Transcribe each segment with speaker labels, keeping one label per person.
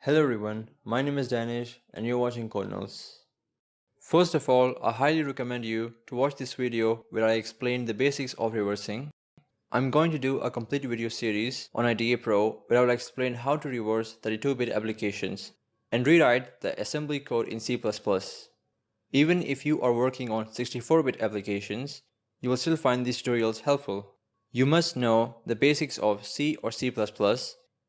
Speaker 1: Hello everyone, my name is Danish and you're watching Code Notes. First of all, I highly recommend you to watch this video where I explain the basics of reversing. I'm going to do a complete video series on IDEA Pro where I will explain how to reverse 32-bit applications and rewrite the assembly code in C++. Even if you are working on 64-bit applications, you will still find these tutorials helpful. You must know the basics of C or C++.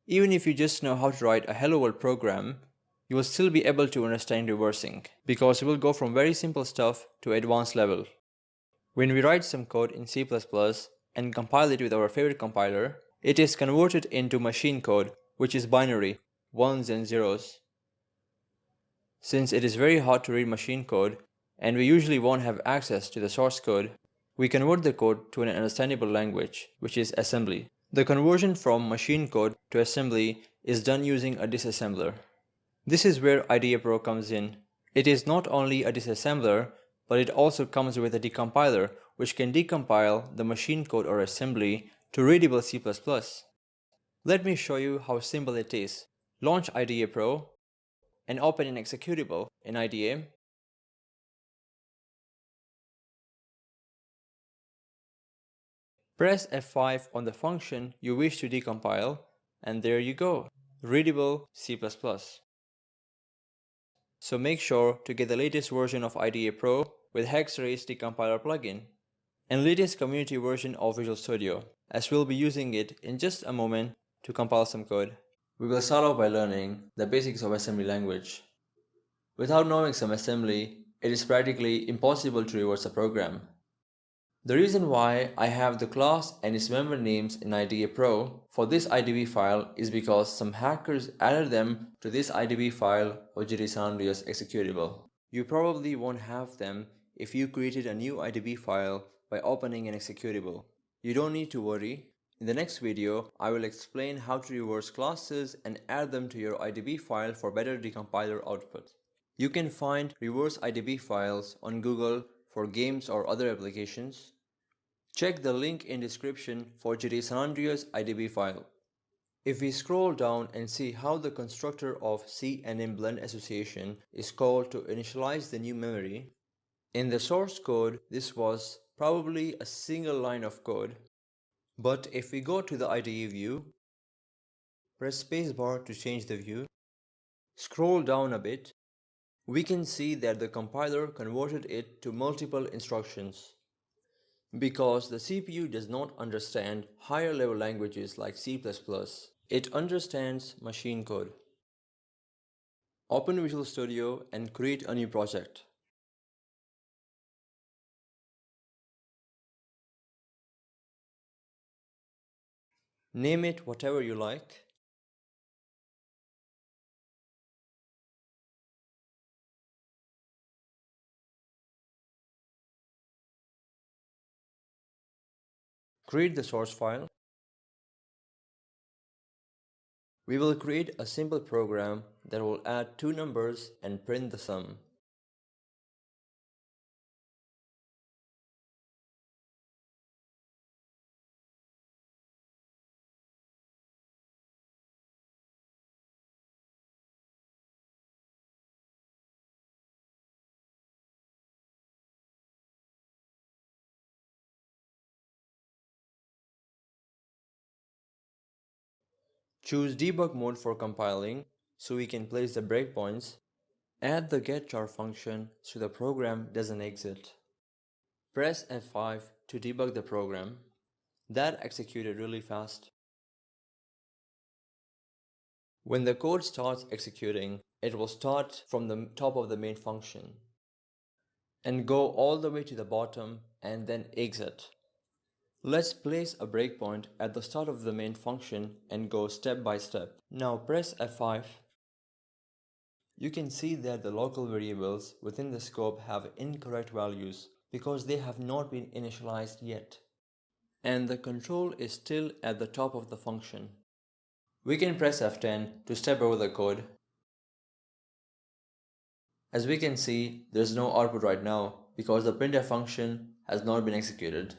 Speaker 1: Even if you just know how to write a hello world program, you will still be able to understand reversing, because we will go from very simple stuff to advanced level. When we write some code in C++ and compile it with our favorite compiler, it is converted into machine code, which is binary, ones and zeros. Since it is very hard to read machine code, and we usually won't have access to the source code, we convert the code to an understandable language, which is assembly. The conversion from machine code to assembly is done using a disassembler. This is where IDEA Pro comes in. It is not only a disassembler, but it also comes with a decompiler, which can decompile the machine code or assembly to readable C++. Let me show you how simple it is. Launch IDEA Pro and open an executable in IDEA. Press F5 on the function you wish to decompile, and there you go, readable C++. So make sure to get the latest version of IDEA Pro with Hexarray's decompiler plugin, and latest community version of Visual Studio, as we'll be using it in just a moment to compile some code. We will start off by learning the basics of assembly language. Without knowing some assembly, it is practically impossible to reverse a program. The reason why I have the class and its member names in IDEA Pro for this IDB file is because some hackers added them to this IDB file of GD San Andreas executable. You probably won't have them if you created a new IDB file by opening an executable. You don't need to worry. In the next video, I will explain how to reverse classes and add them to your IDB file for better decompiler output. You can find reverse IDB files on Google for games or other applications. Check the link in description for GD San Andreas IDB file. If we scroll down and see how the constructor of C and M blend association is called to initialize the new memory, in the source code this was probably a single line of code. But if we go to the IDE view, press spacebar to change the view, scroll down a bit, we can see that the compiler converted it to multiple instructions. Because the CPU does not understand higher level languages like C++, it understands machine code. Open Visual Studio and create a new project. Name it whatever you like. Create the source file. We will create a simple program that will add two numbers and print the sum. Choose debug mode for compiling so we can place the breakpoints. Add the getChar function so the program doesn't exit. Press F5 to debug the program. That executed really fast. When the code starts executing, it will start from the top of the main function and go all the way to the bottom and then exit. Let's place a breakpoint at the start of the main function and go step by step. Now press F5. You can see that the local variables within the scope have incorrect values because they have not been initialized yet. And the control is still at the top of the function. We can press F10 to step over the code. As we can see, there is no output right now because the printf function has not been executed.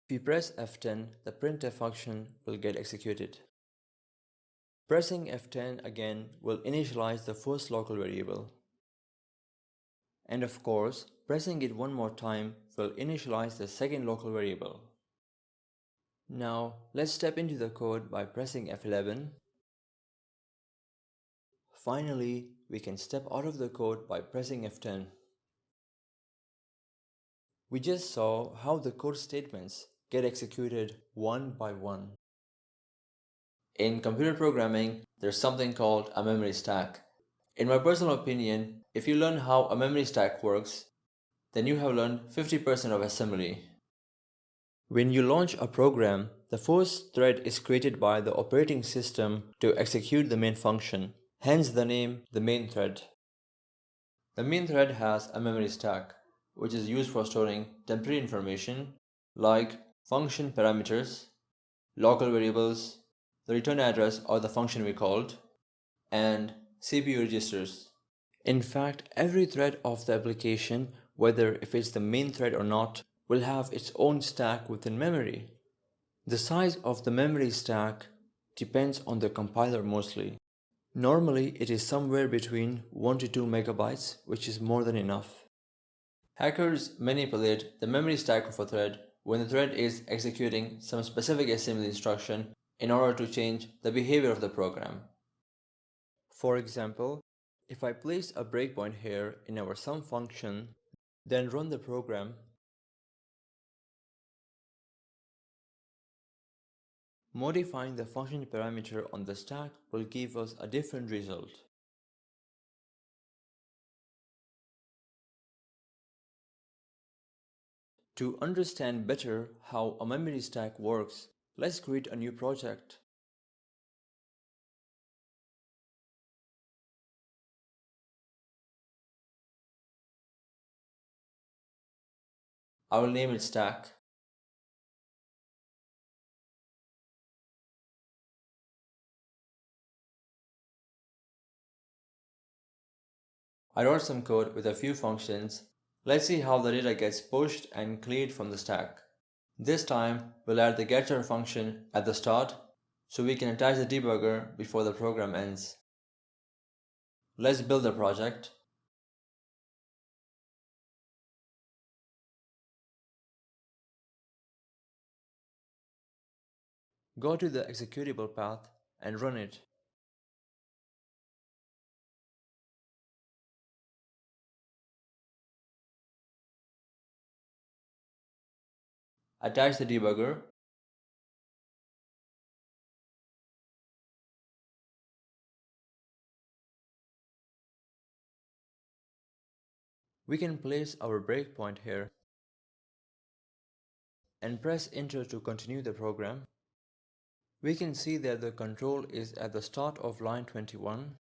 Speaker 1: If we press F10, the printf function will get executed. Pressing F10 again will initialize the first local variable. And of course, pressing it one more time will initialize the second local variable. Now, let's step into the code by pressing F11. Finally, we can step out of the code by pressing F10. We just saw how the code statements get executed one by one. In computer programming, there's something called a memory stack. In my personal opinion, if you learn how a memory stack works, then you have learned 50% of assembly. When you launch a program, the first thread is created by the operating system to execute the main function, hence the name the main thread. The main thread has a memory stack, which is used for storing temporary information like function parameters, local variables, the return address or the function we called, and CPU registers. In fact, every thread of the application, whether if it's the main thread or not, will have its own stack within memory. The size of the memory stack depends on the compiler mostly. Normally, it is somewhere between 1 to 2 megabytes, which is more than enough. Hackers manipulate the memory stack of a thread when the thread is executing some specific assembly instruction in order to change the behavior of the program. For example, if I place a breakpoint here in our sum function, then run the program, modifying the function parameter on the stack will give us a different result. To understand better how a memory stack works, let's create a new project. I will name it stack. I wrote some code with a few functions. Let's see how the data gets pushed and cleared from the stack. This time, we'll add the getter function at the start so we can attach the debugger before the program ends. Let's build the project. Go to the executable path and run it. Attach the debugger. We can place our breakpoint here and press enter to continue the program. We can see that the control is at the start of line 21.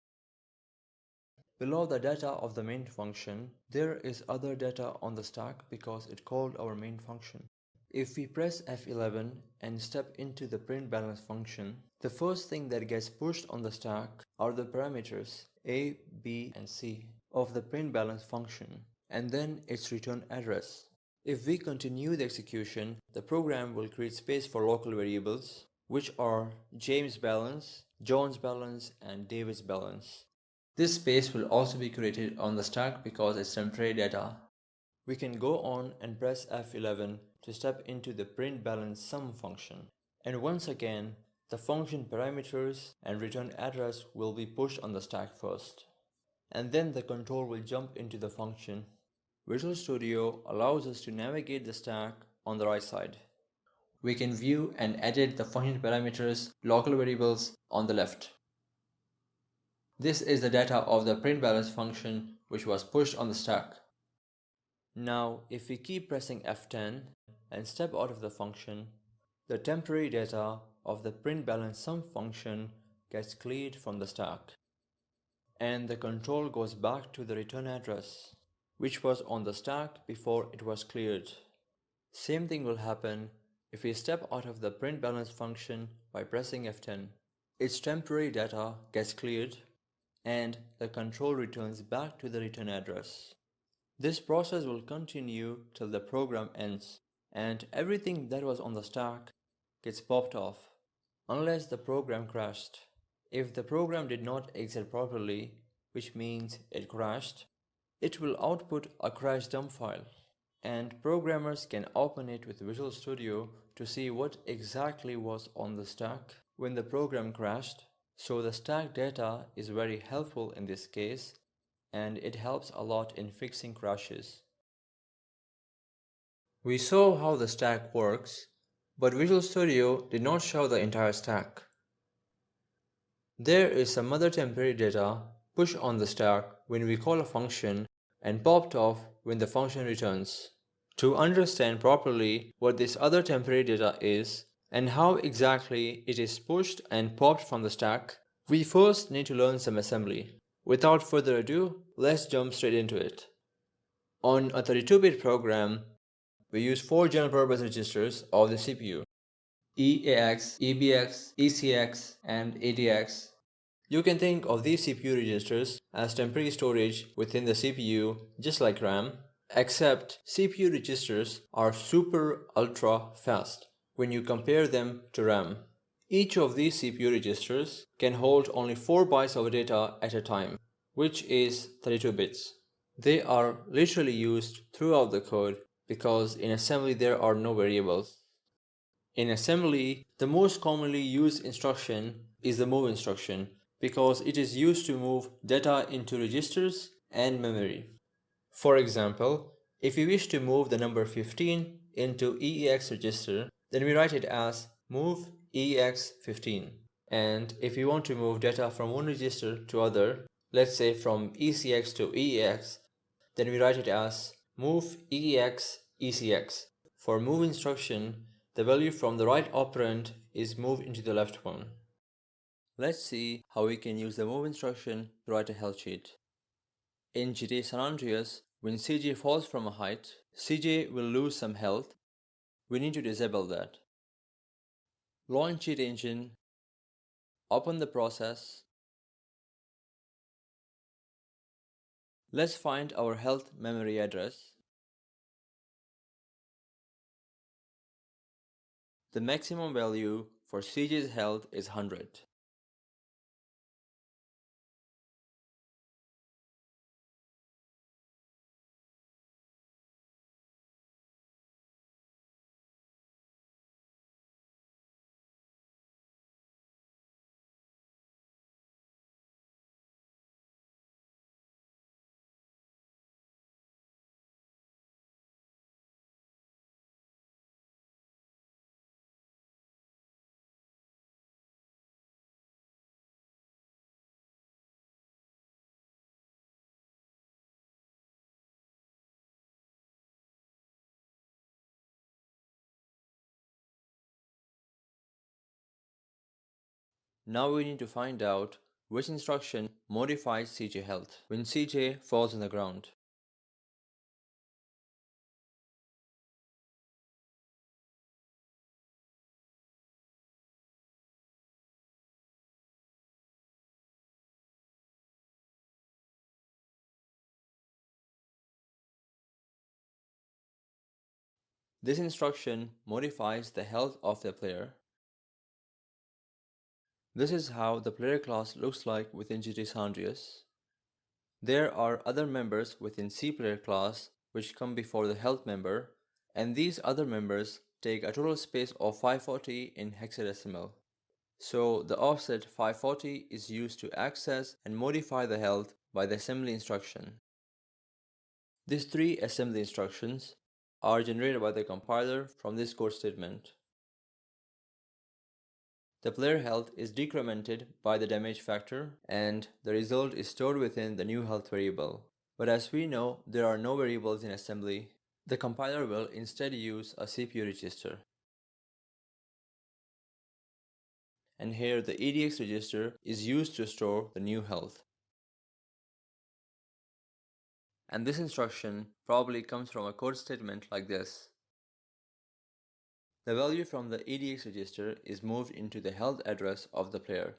Speaker 1: Below the data of the main function, there is other data on the stack because it called our main function. If we press F11 and step into the print balance function, the first thing that gets pushed on the stack are the parameters A, B, and C of the print balance function, and then its return address. If we continue the execution, the program will create space for local variables, which are James' balance, John's balance, and David's balance. This space will also be created on the stack because it's temporary data. We can go on and press F11 to step into the print balance sum function. And once again, the function parameters and return address will be pushed on the stack first. And then the control will jump into the function. Visual Studio allows us to navigate the stack on the right side. We can view and edit the function parameters, local variables on the left. This is the data of the print balance function which was pushed on the stack. Now, if we keep pressing F10 and step out of the function, the temporary data of the print balance sum function gets cleared from the stack. And the control goes back to the return address, which was on the stack before it was cleared. Same thing will happen if we step out of the print balance function by pressing F10. Its temporary data gets cleared and the control returns back to the return address. This process will continue till the program ends and everything that was on the stack gets popped off, unless the program crashed. If the program did not exit properly, which means it crashed, it will output a crash dump file, and programmers can open it with Visual Studio to see what exactly was on the stack when the program crashed. So the stack data is very helpful in this case, and it helps a lot in fixing crashes. We saw how the stack works, but Visual Studio did not show the entire stack. There is some other temporary data pushed on the stack when we call a function and popped off when the function returns. To understand properly what this other temporary data is and how exactly it is pushed and popped from the stack, we first need to learn some assembly. Without further ado, let's jump straight into it. On a 32-bit program, we use 4 general purpose registers of the CPU: EAX, EBX, ECX, and ADX. You can think of these CPU registers as temporary storage within the CPU, just like RAM, except CPU registers are super ultra fast when you compare them to RAM. Each of these CPU registers can hold only 4 bytes of data at a time, which is 32 bits. They are literally used throughout the code because in assembly there are no variables. In assembly, the most commonly used instruction is the move instruction because it is used to move data into registers and memory. For example, if we wish to move the number 15 into EEX register, then we write it as move EEX15. And if we want to move data from one register to other, let's say from ECX to EEX, then we write it as move EEX ECX. For move instruction, the value from the right operand is moved into the left one. Let's see how we can use the move instruction to write a health sheet. In GTA San Andreas, when CJ falls from a height, CJ will lose some health. We need to disable that. Launch Cheat Engine, open the process. Let's find our health memory address. The maximum value for CJ's health is 100. Now we need to find out which instruction modifies CJ health when CJ falls on the ground. This instruction modifies the health of the player. This is how the player class looks like within GTA San Andreas. There are other members within C player class which come before the health member, and these other members take a total space of 540 in hexadecimal. So the offset 540 is used to access and modify the health by the assembly instruction. These 3 assembly instructions are generated by the compiler from this code statement. The player health is decremented by the damage factor, and the result is stored within the new health variable. But as we know, there are no variables in assembly. The compiler will instead use a CPU register. And here the EDX register is used to store the new health. And this instruction probably comes from a code statement like this. The value from the EDX register is moved into the health address of the player.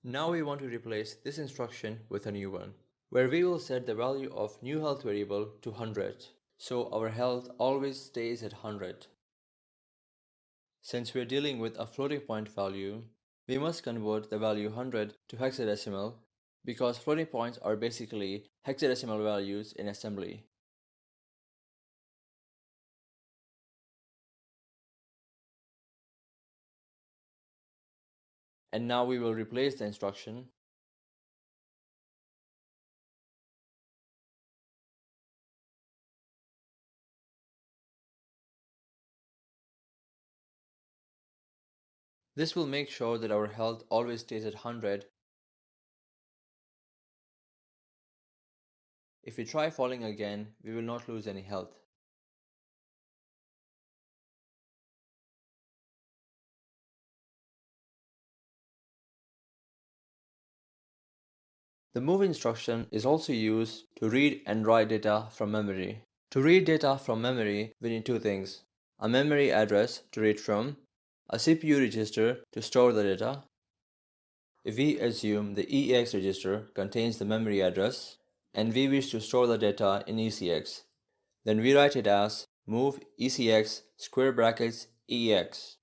Speaker 1: Now we want to replace this instruction with a new one, where we will set the value of new health variable to 100, so our health always stays at 100. Since we're dealing with a floating point value, We must convert the value 100 to hexadecimal because floating points are basically hexadecimal values in assembly. And now we will replace the instruction. This will make sure that our health always stays at 100. If we try falling again, we will not lose any health. The MOV instruction is also used to read and write data from memory. To read data from memory, we need two things: a memory address to read from, a CPU register to store the data. If we assume the EX register contains the memory address and we wish to store the data in ECX, then we write it as MOV ECX square brackets EX.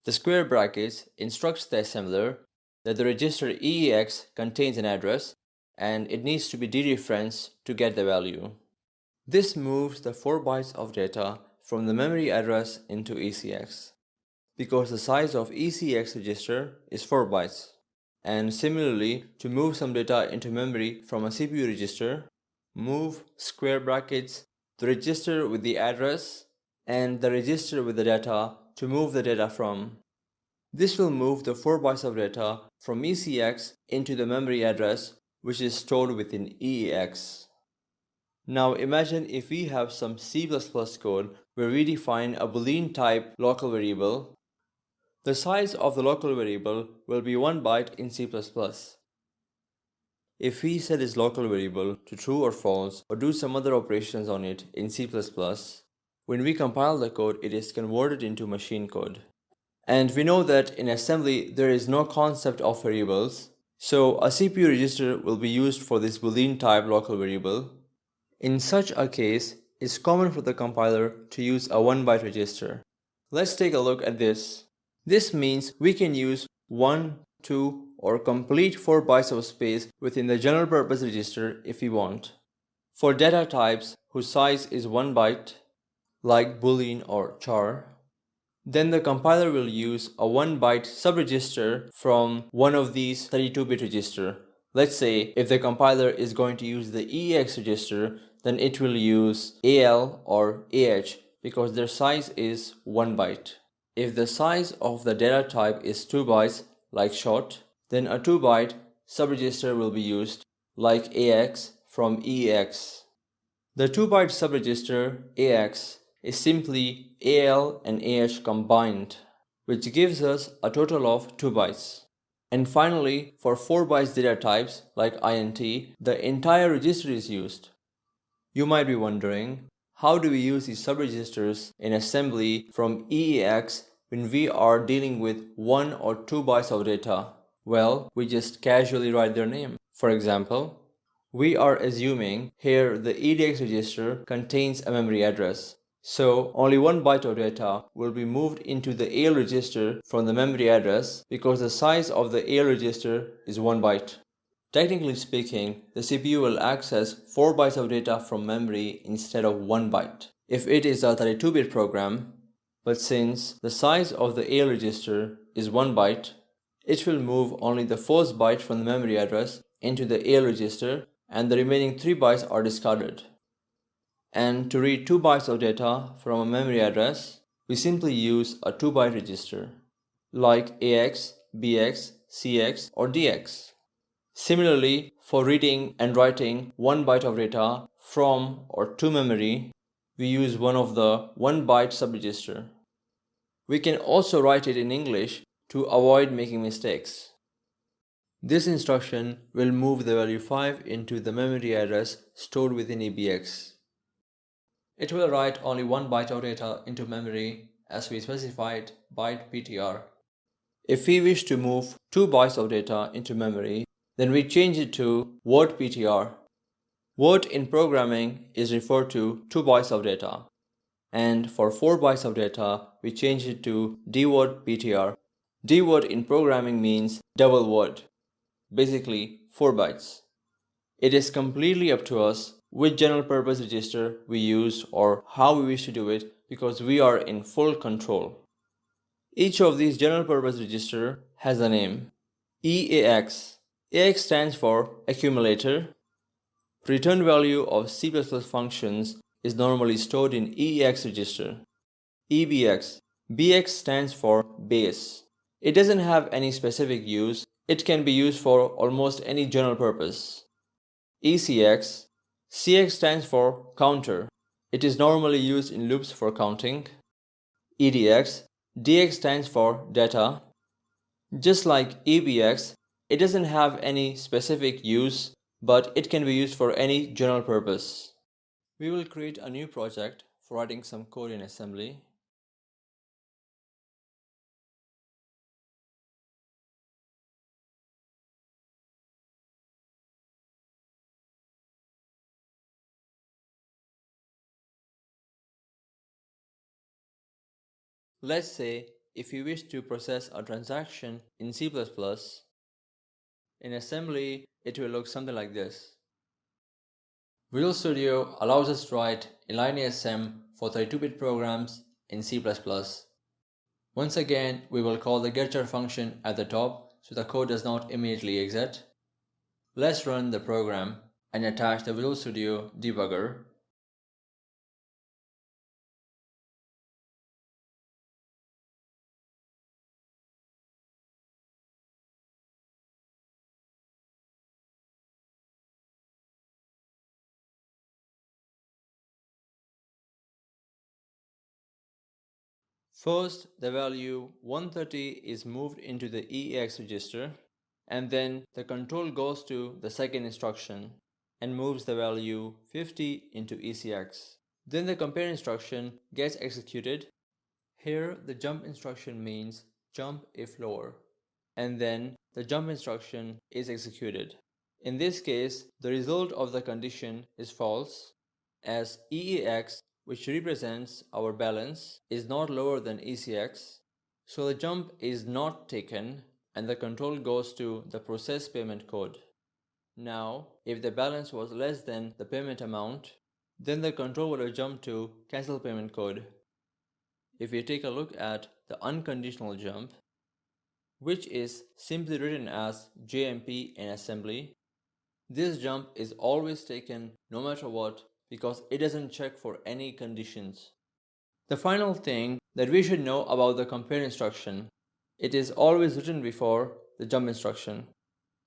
Speaker 1: The square brackets instructs the assembler that the register EEX contains an address and it needs to be dereferenced to get the value. This moves the 4 bytes of data from the memory address into ECX because the size of ECX register is 4 bytes. And similarly, to move some data into memory from a CPU register, move square brackets the register with the address and the register with the data to move the data from. This will move the 4 bytes of data from ECX into the memory address which is stored within EEX. Now imagine if we have some C++ code where we define a Boolean type local variable. The size of the local variable will be 1 byte in C++. If we set this local variable to true or false or do some other operations on it in C++, when we compile the code, it is converted into machine code. And we know that in assembly there is no concept of variables, so a CPU register will be used for this Boolean type local variable. In such a case, it's common for the compiler to use a 1 byte register. Let's take a look at this. This means we can use 1, 2, or complete 4 bytes of space within the general purpose register if we want. For data types whose size is 1 byte, like Boolean or char, then the compiler will use a 1 byte subregister from one of these 32-bit registers. Let's say if the compiler is going to use the EX register, then it will use AL or AH because their size is 1 byte. If the size of the data type is 2 bytes, like short, then a 2 byte subregister will be used, like AX from EX. The 2 byte subregister AX is simply AL and AH combined, which gives us a total of 2 bytes. And finally, for 4 bytes data types like INT, the entire register is used. You might be wondering, how do we use these subregisters in assembly from EEX when we are dealing with 1 or 2 bytes of data? Well, we just casually write their name. For example, we are assuming here the EDX register contains a memory address. So only 1 byte of data will be moved into the AL register from the memory address because the size of the AL register is 1 byte. Technically speaking, the CPU will access 4 bytes of data from memory instead of 1 byte if it is a 32-bit program, but since the size of the AL register is 1 byte, it will move only the first byte from the memory address into the AL register and the remaining 3 bytes are discarded. And to read 2 bytes of data from a memory address, we simply use a 2 byte register, like AX, BX, CX, or DX. Similarly, for reading and writing 1 byte of data from or to memory, we use one of the 1 byte subregister. We can also write it in English to avoid making mistakes. This instruction will move the value 5 into the memory address stored within EBX. It will write only 1 byte of data into memory as we specified byte PTR. If we wish to move 2 bytes of data into memory, then we change it to word PTR. Word in programming is referred to 2 bytes of data. And for 4 bytes of data, we change it to dword PTR. dword in programming means double word, basically 4 bytes. It is completely up to us which general purpose register we use or how we wish to do it because we are in full control. Each of these general purpose register has a name. EAX. AX stands for accumulator. Return value of C++ functions is normally stored in EAX register. EBX. BX stands for base. It doesn't have any specific use. It can be used for almost any general purpose. ECX. CX stands for counter. It is normally used in loops for counting. EDX. DX stands for data. Just like EBX, it doesn't have any specific use, but it can be used for any general purpose. We will create a new project for writing some code in assembly. Let's say if you wish to process a transaction in C++, in assembly it will look something like this. Visual Studio allows us to write inline ASM for 32-bit programs in C++. Once again, we will call the getChar function at the top so the code does not immediately exit. Let's run the program and attach the Visual Studio debugger. First, the value 130 is moved into the EAX register, and then the control goes to the second instruction and moves the value 50 into ECX. Then the compare instruction gets executed. Here the jump instruction means jump if lower, and then the jump instruction is executed. In this case, the result of the condition is false, as EAX, which represents our balance, is not lower than ECX, so the jump is not taken and the control goes to the process payment code. Now, if the balance was less than the payment amount, then the control would have jumped to cancel payment code. If we take a look at the unconditional jump, which is simply written as JMP in assembly, this jump is always taken no matter what because it doesn't check for any conditions. The final thing that we should know about the compare instruction, it is always written before the jump instruction.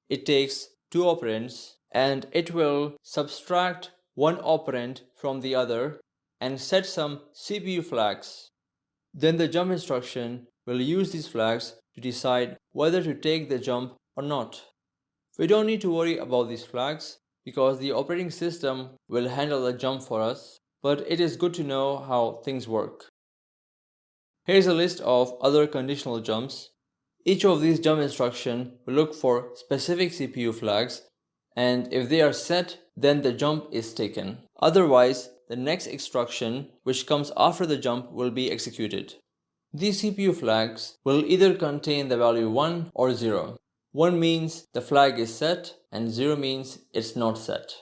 Speaker 1: It takes two operands and it will subtract one operand from the other and set some CPU flags. Then the jump instruction will use these flags to decide whether to take the jump or not. We don't need to worry about these flags because the operating system will handle the jump for us, but it is good to know how things work. Here's a list of other conditional jumps. Each of these jump instructions will look for specific CPU flags, and if they are set, then the jump is taken. Otherwise, the next instruction, which comes after the jump, will be executed. These CPU flags will either contain the value 1 or 0. 1 means the flag is set and 0 means it's not set.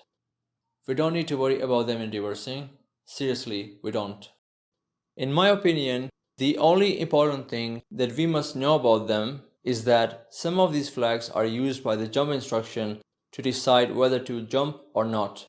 Speaker 1: We don't need to worry about them in reversing. Seriously, we don't. In my opinion, the only important thing that we must know about them is that some of these flags are used by the jump instruction to decide whether to jump or not.